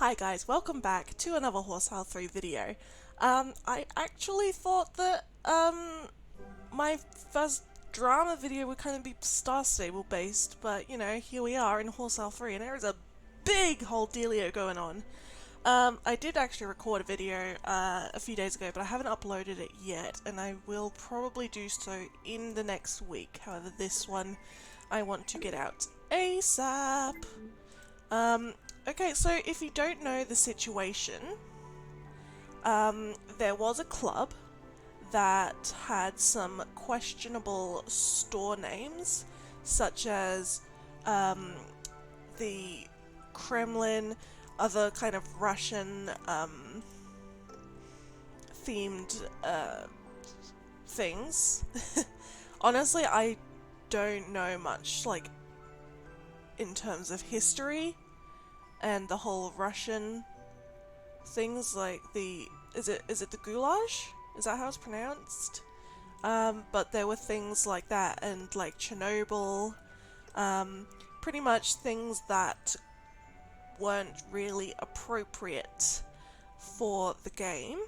Hi guys, welcome back to another Horsehile 3 video. I actually thought that my first drama video would kind of be Star Stable based, but you know, here we are in Horsehile 3 and there is a big whole dealio going on. I did actually record a video a few days ago, but I haven't uploaded it yet, and I will probably do so in the next week. However, this one I want to get out ASAP. Okay, so if you don't know the situation, there was a club that had some questionable store names, such as the Kremlin, other kind of Russian themed things. Honestly, I don't know much, like, in terms of history and the whole Russian things, like the is it the goulash? Is that how it's pronounced? But there were things like that, and like Chernobyl, pretty much things that weren't really appropriate for the game.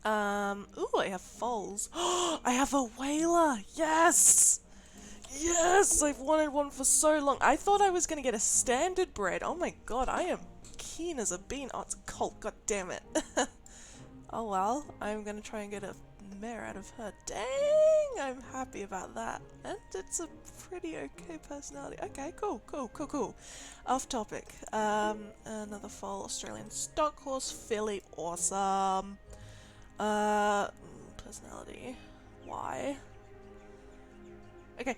Ooh, I have foals. I have a whaler. Yes. Yes, I've wanted one for so long. I thought I was going to get a standard bred. Oh my god, I am keen as a bean. Oh, it's a colt. God damn it. Oh well, I'm going to try and get a mare out of her. Dang, I'm happy about that. And it's a pretty okay personality. Okay, cool. Off topic. Another foal, Australian stock horse, filly, awesome. Personality. Why? Okay,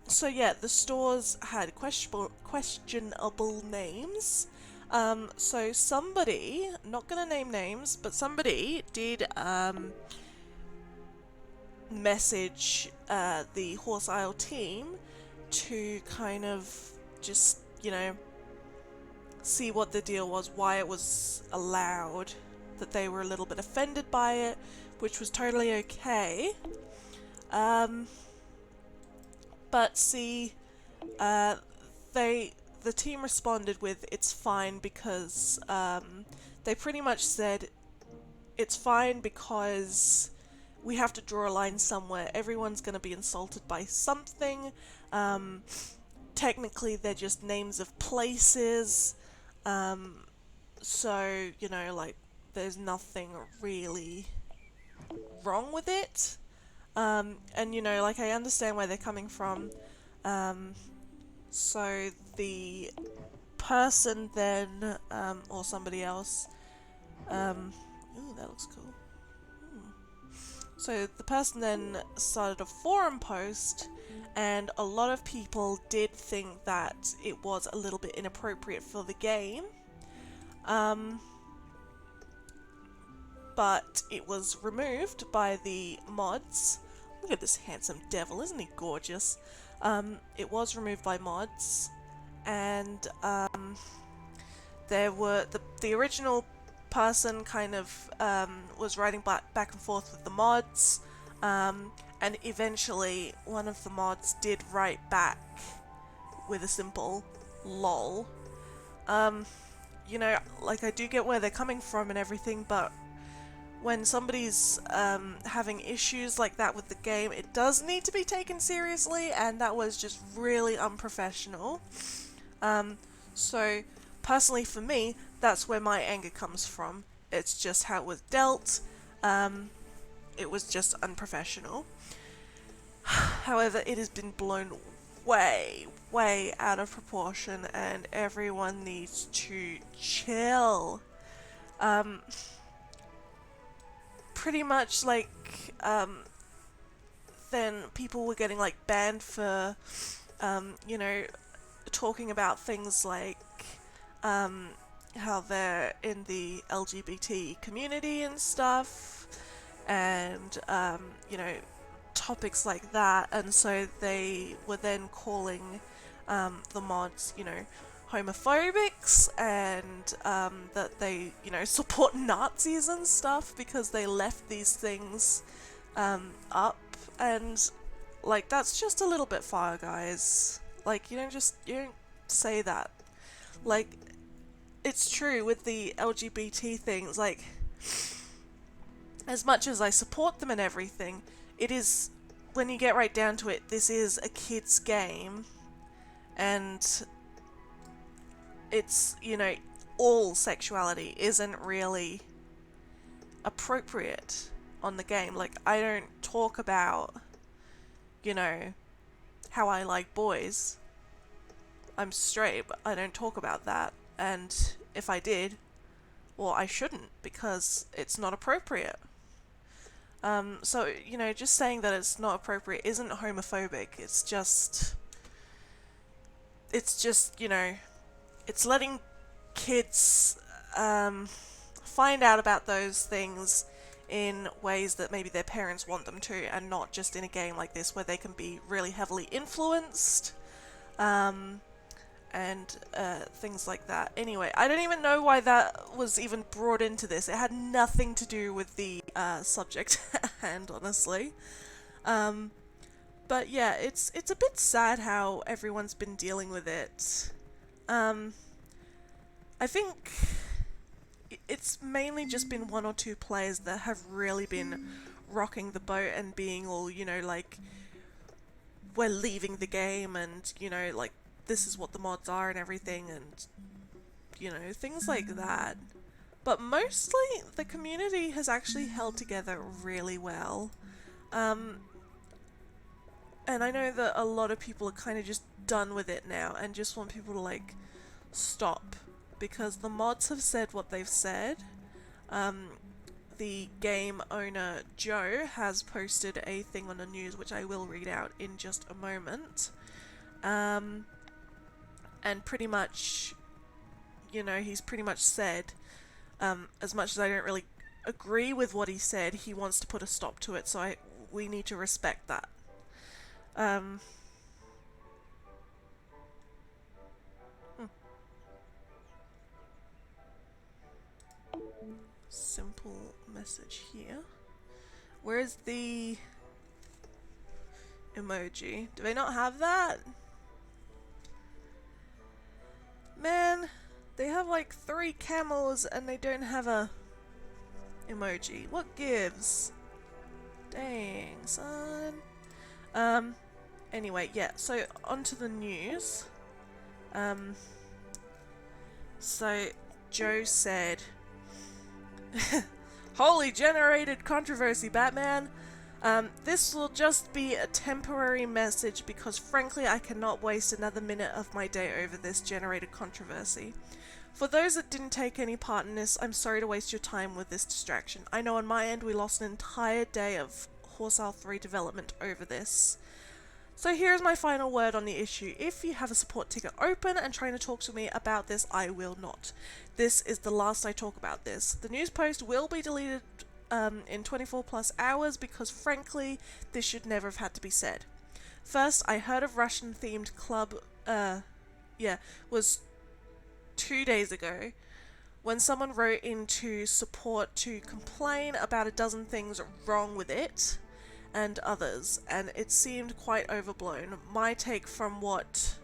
so yeah, the stores had questionable names. So somebody, not gonna name names, but somebody did, message, the Horse Isle team to kind of just, you know, see what the deal was, why it was allowed, that they were a little bit offended by it, which was totally okay. But see, the team responded with it's fine because they pretty much said it's fine because we have to draw a line somewhere. Everyone's going to be insulted by something. Technically, they're just names of places. So, you know, like, there's nothing really wrong with it. And you know, like, I understand where they're coming from. So the person then, or somebody else, ooh, that looks cool. So the person then started a forum post, and a lot of people did think that it was a little bit inappropriate for the game. But it was removed by the mods. Look at this handsome devil, isn't he gorgeous? It was removed by mods, and there were the original person kind of was writing back and forth with the mods, and eventually one of the mods did write back with a simple lol. You know, like, I do get where they're coming from and everything, but when somebody's having issues like that with the game, it does need to be taken seriously, and that was just really unprofessional. So, personally for me, that's where my anger comes from. It's just how it was dealt. It was just unprofessional. However, it has been blown way out of proportion, and everyone needs to chill. Pretty much, like, then people were getting, like, banned for, you know, talking about things like, how they're in the LGBT community and stuff, and, you know, topics like that, and so they were then calling, the mods, you know, homophobics, and that they, you know, support Nazis and stuff because they left these things up, and like, that's just a little bit far, guys. Like, you don't say that. Like, it's true with the LGBT things, like, as much as I support them and everything, it is, when you get right down to it, this is a kid's game, and it's, you know, all sexuality isn't really appropriate on the game. Like, I don't talk about, you know, how I like boys. I'm straight, but I don't talk about that. And if I did, well, I shouldn't, because it's not appropriate. So, you know, just saying that it's not appropriate isn't homophobic. It's just, you know, it's letting kids find out about those things in ways that maybe their parents want them to, and not just in a game like this where they can be really heavily influenced, and things like that. Anyway, I don't even know why that was even brought into this. It had nothing to do with the subject at hand, honestly. But yeah, it's a bit sad how everyone's been dealing with it. I think it's mainly just been one or two players that have really been rocking the boat and being all, you know, like, we're leaving the game, and, you know, like, this is what the mods are and everything, and, you know, things like that. But mostly, the community has actually held together really well. And I know that a lot of people are kind of just done with it now and just want people to, like, stop. Because the mods have said what they've said. The game owner, Joe, has posted a thing on the news, which I will read out in just a moment. And pretty much, you know, he's pretty much said, as much as I don't really agree with what he said, he wants to put a stop to it, so we need to respect that. Simple message here. Where's the emoji? Do they not have that? Man, they have like 3 camels and they don't have a emoji. What gives? Dang, son. Anyway, yeah, so onto the news. So Joe said, "Holy generated controversy, Batman. This will just be a temporary message because frankly I cannot waste another minute of my day over this generated controversy. For those that didn't take any part in this, I'm sorry to waste your time with this distraction. I know on my end we lost an entire day of Horse Isle 3 development over this. So here's my final word on the issue. If you have a support ticket open and trying to talk to me about this, I will not. This is the last I talk about this. The news post will be deleted in 24 plus hours because frankly, this should never have had to be said. First, I heard of Russian themed club, was 2 days ago when someone wrote into support to complain about a dozen things wrong with it and others, and it seemed quite overblown. My take from what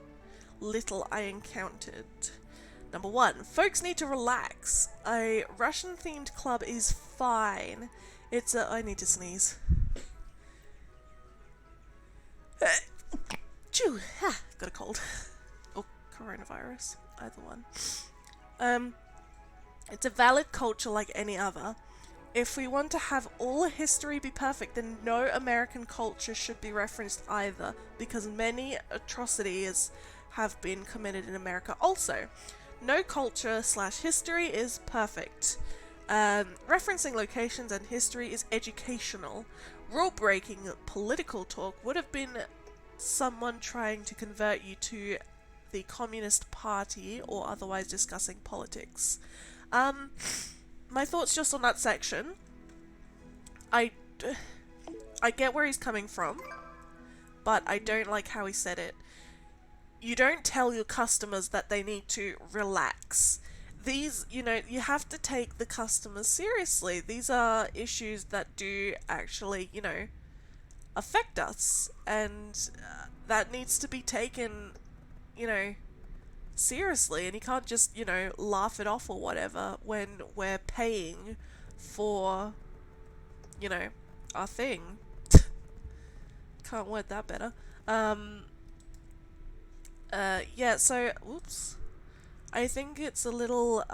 little I encountered. Number 1, folks need to relax. A Russian-themed club is fine. It's a... I need to sneeze. Choo! Ha! Got a cold. Or coronavirus. Either one. It's a valid culture like any other. If we want to have all history be perfect, then no American culture should be referenced either, because many atrocities have been committed in America also. No culture/history is perfect. Referencing locations and history is educational. Rule-breaking political talk would have been someone trying to convert you to the Communist Party or otherwise discussing politics. My thoughts just on that section. I get where he's coming from, but I don't like how he said it. You don't tell your customers that they need to relax. These, you know, you have to take the customers seriously. These are issues that do actually, you know, affect us, and that needs to be taken, you know, seriously, and you can't just, you know, laugh it off or whatever when we're paying for, you know, our thing. Can't word that better. Yeah, so, oops. I think it's a little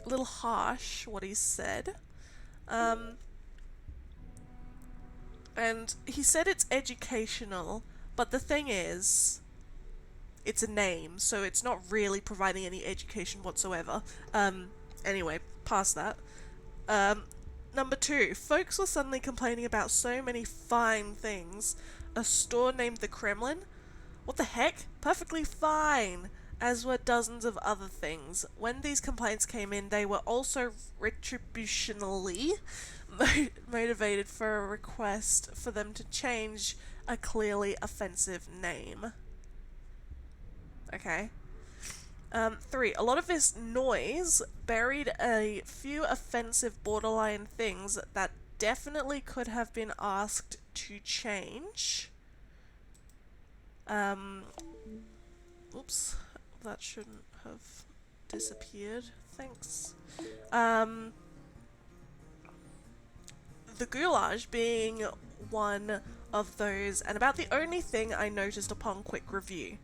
harsh what he said. And he said it's educational, but the thing is, it's a name, so it's not really providing any education whatsoever. Anyway, past that. Number 2, folks were suddenly complaining about so many fine things. A store named the Kremlin? What the heck? Perfectly fine! As were dozens of other things. When these complaints came in, they were also retributionally motivated for a request for them to change a clearly offensive name. Okay. 3. A lot of this noise buried a few offensive borderline things that definitely could have been asked to change. Oops. That shouldn't have disappeared. Thanks. The goulash being one of those, and about the only thing I noticed upon quick review.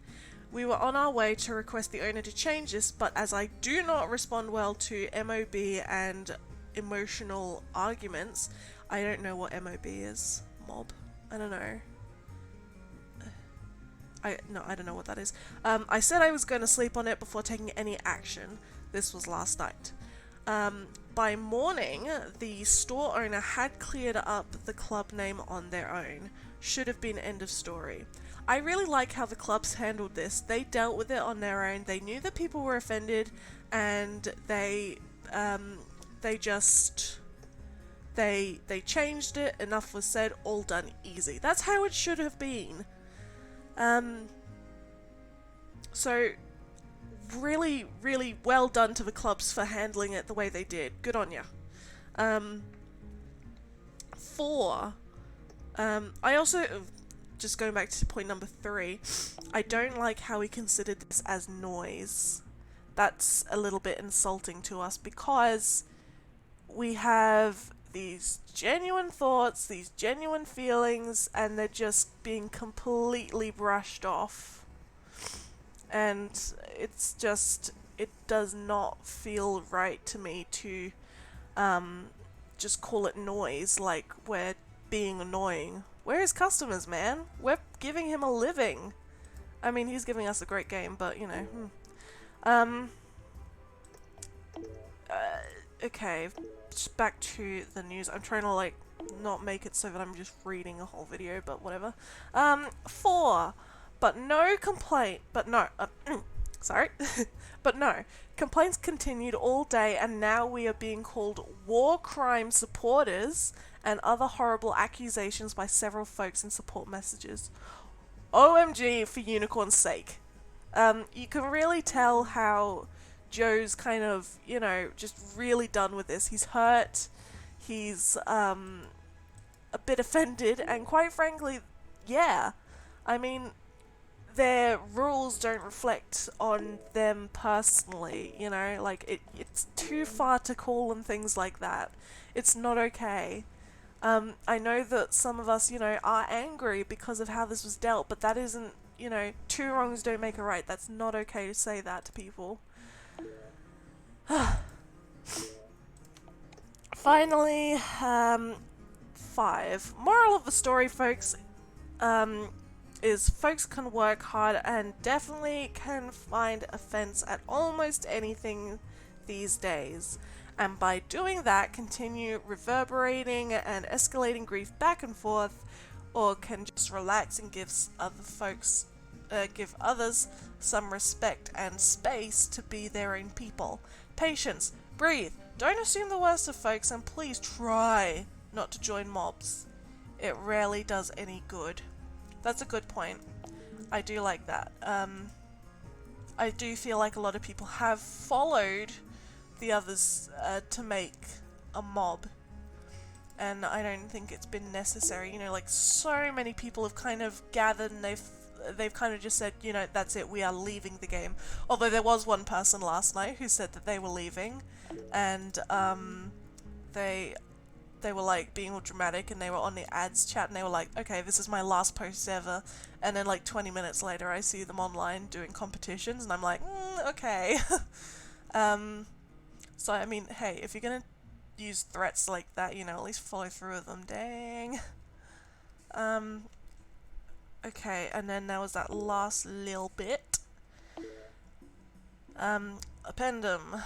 We were on our way to request the owner to change this, but as I do not respond well to MOB and emotional arguments, I don't know what MOB is. Mob? I don't know. I don't know what that is. I said I was going to sleep on it before taking any action. This was last night. By morning, the store owner had cleared up the club name on their own. Should have been end of story. I really like how the clubs handled this. They dealt with it on their own. They knew that people were offended, and they changed it. Enough was said. All done. Easy. That's how it should have been. So really, really well done to the clubs for handling it the way they did. Good on ya. 4. I also, just going back to point number 3, I don't like how he considered this as noise. That's a little bit insulting to us because we have these genuine thoughts, these genuine feelings, and they're just being completely brushed off. And it's just, it does not feel right to me to just call it noise like we're being annoying. We're his customers, man. We're giving him a living. I mean, he's giving us a great game, but, you know. Okay, just back to the news. I'm trying to, like, not make it so that I'm just reading a whole video, but whatever. 4. But no complaint, but no, sorry, but no, complaints continued all day, and now we are being called war crime supporters and other horrible accusations by several folks in support messages. OMG for unicorn's sake. You can really tell how Joe's kind of, you know, just really done with this. He's hurt, he's a bit offended, and quite frankly, yeah, I mean, their rules don't reflect on them personally, you know, like, it's too far to call them things like that. It's not okay. I know that some of us, you know, are angry because of how this was dealt, but that isn't, you know, 2 wrongs don't make a right. That's not okay to say that to people. Finally, 5. Moral of the story, folks, is folks can work hard and definitely can find offense at almost anything these days. And by doing that, continue reverberating and escalating grief back and forth, or can just relax and give others some respect and space to be their own people. Patience, breathe, don't assume the worst of folks, and please try not to join mobs. It rarely does any good. That's a good point. I do like that. I do feel like a lot of people have followed the others to make a mob, and I don't think it's been necessary. You know, like, so many people have kind of gathered and they've they've kind of just said, you know, that's it, we are leaving the game. Although there was one person last night who said that they were leaving, and they were like being all dramatic, and they were on the ads chat, and they were like, okay, this is my last post ever, and then like 20 minutes later I see them online doing competitions, and I'm like, okay. So I mean, hey, if you're gonna use threats like that, you know, at least follow through with them. Dang. Okay, and then there was that last little bit. Appendum.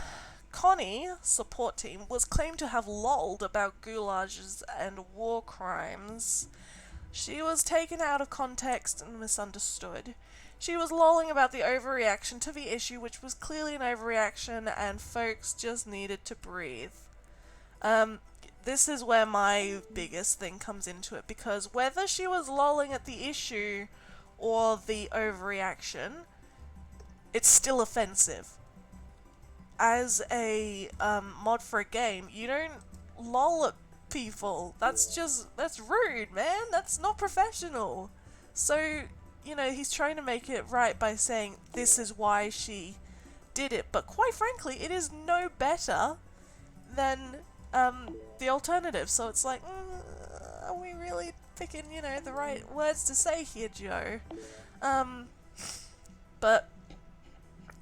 Connie, support team, was claimed to have lolled about goulages and war crimes. She was taken out of context and misunderstood. She was lolling about the overreaction to the issue, which was clearly an overreaction, and folks just needed to breathe. This is where my biggest thing comes into it, because whether she was lolling at the issue or the overreaction, it's still offensive. As a mod for a game, you don't lol at people. That's rude, man. That's not professional. So, you know, he's trying to make it right by saying this is why she did it, but quite frankly, it is no better than the alternative. So it's like, are we really picking, you know, the right words to say here, Joe? But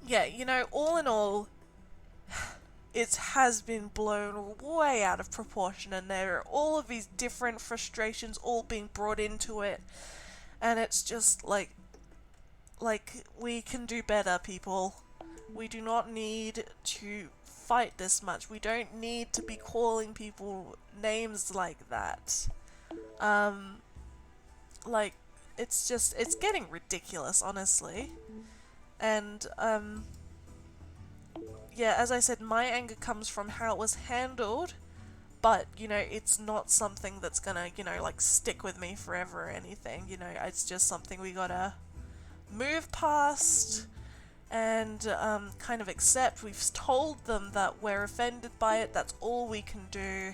yeah, you know, all in all, it has been blown way out of proportion, and there are all of these different frustrations all being brought into it, and it's just like we can do better, people. We do not need to fight this much. We don't need to be calling people names like that. Like, it's getting ridiculous, honestly. And yeah, as I said, my anger comes from how it was handled, but, you know, it's not something that's gonna, you know, like, stick with me forever or anything. You know, it's just something we gotta move past and kind of accept. We've told them that we're offended by it. That's all we can do.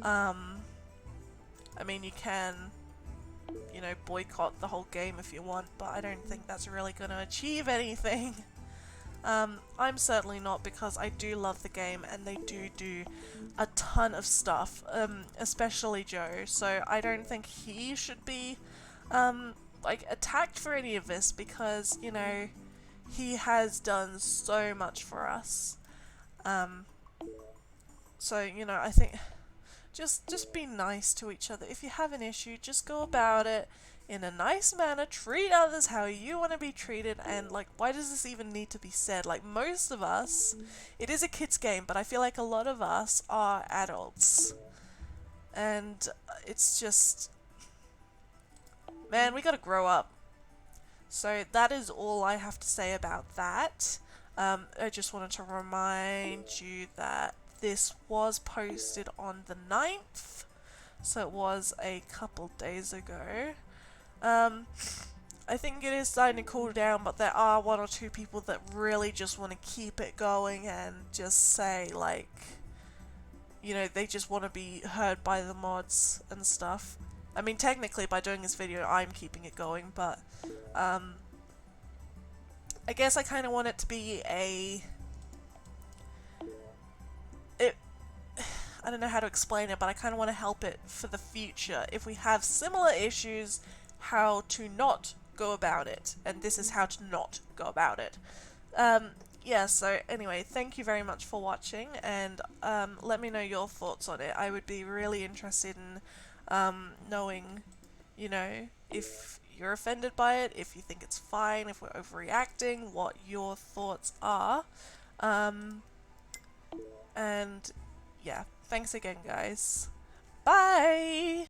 I mean, you can, you know, boycott the whole game if you want, but I don't think that's really gonna achieve anything. I'm certainly not, because I do love the game, and they do a ton of stuff, especially Joe, so I don't think he should be, like, attacked for any of this, because, you know, he has done so much for us. So, you know, I think just be nice to each other. If you have an issue, just go about it in a nice manner, treat others how you want to be treated, and, like, why does this even need to be said? Like, most of us, it is a kid's game, but I feel like a lot of us are adults. And it's just, man, we gotta grow up. So that is all I have to say about that. I just wanted to remind you that this was posted on the 9th, so it was a couple days ago. I think it is starting to cool down, but there are one or two people that really just want to keep it going and just say, like, you know, they just want to be heard by the mods and stuff. I mean, technically, by doing this video, I'm keeping it going, but, I guess I kind of want it to be I don't know how to explain it, but I kind of want to help it for the future. If we have similar issues, how to not go about it, and this is how to not go about it. Yeah, so anyway, thank you very much for watching, and let me know your thoughts on it. I would be really interested in knowing, you know, if you're offended by it, if you think it's fine, if we're overreacting, what your thoughts are. And yeah, thanks again, guys. Bye!